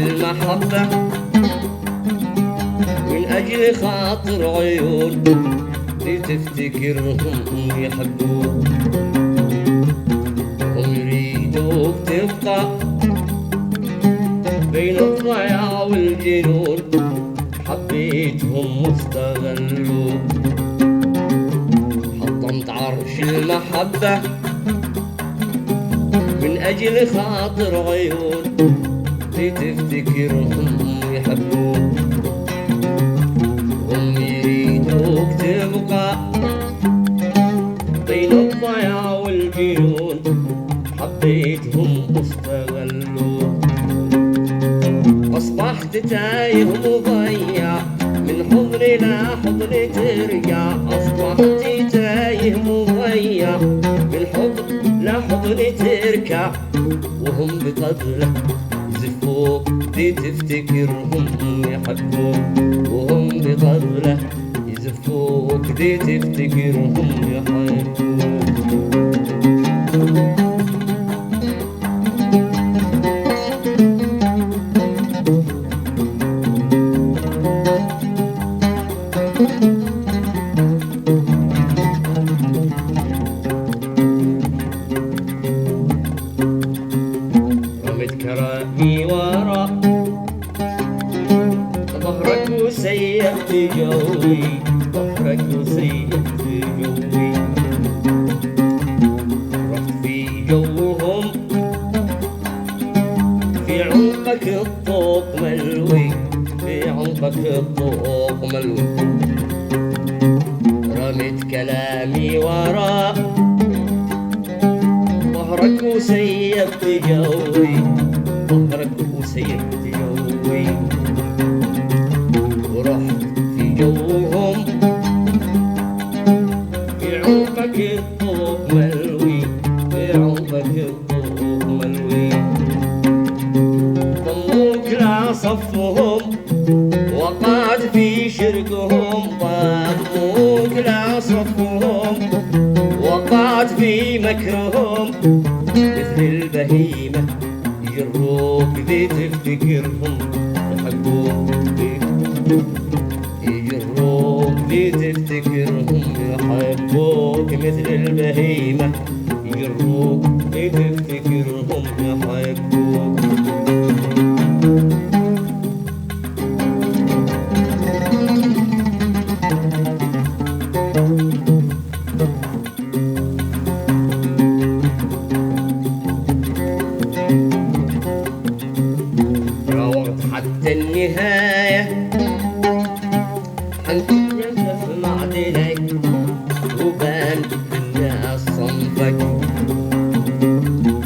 المحبة من أجل خاطر عيون تفتكرهم يحبوك، هم يريدوك تبقى بين الضياع والجنون، حبيتهم واستغلوك. حطمت عرش المحبة من أجل خاطر عيون تفتكرهم يحبوك، هم يريدوك تبقى بين الضياع والجنون، حبيتهم واستغلوك. أصبحت تايه مضيع من حضن إلى حضن ترجع، أصبحت تايه مضيع من حضن لحضن تركع، وهم بقدرك يزفوك تفتكرهم يحبوك، وهم بقدرك يزفوك تفتكرهم يحبوك. رميت كرامي ورا ظهرك وسيبت جوي، ظهرك وسيبت جوي. رحت في جوهم في عمقك الطوق ملوي، في عمقك الطوق ملوي. رميت كلامي ورا ظهرك وسيبت جوي، ظهرك وسيبت جوي. ورحت في جوهم في عمقك الطوق ملوي، في عمقك الطوق ملوي. ضموك لصفهم وقعت في شركهم، ضموك لصفهم وقعت في مكرهم، مثل البهيمة يجروك تفتكرهم يحبوك، يجروك تفتكرهم يحبوك، مثل البهيمة يجروك تفتكرهم يحبوك. راوغت حتى النهاية حنكشف معدنك وبان الناس صنفك.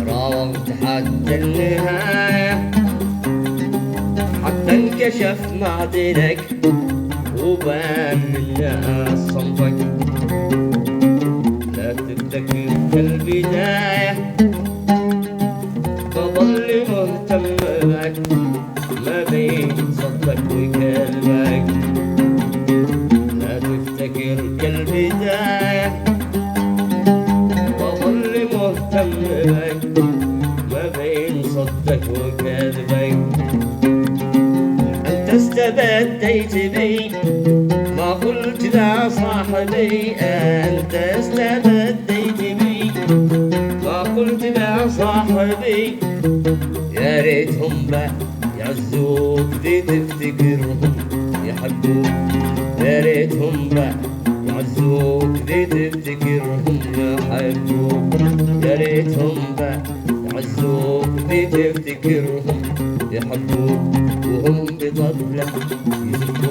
راوغت حتى النهاية حتى انكشف معدنك وبان الناس صنفك. لا تفتكر كالبداية بظل مهتم بك ما بين صدك وقلبك. لا تفتكر كالبداية بظل مهتم بك ما بين صدك وقلبك. أنت استبديت بي ما قلت لا صاحبي، أنت استبديت بي ما قلت لا صاحبي. يا ريتهم يعزوك تفتكرهم يحبوك، يا ريتهم يعزوك تفتكرهم يحبوك، يا ريتهم يعزوك تفتكرهم يحبوك، وهم بطبلك يزفوك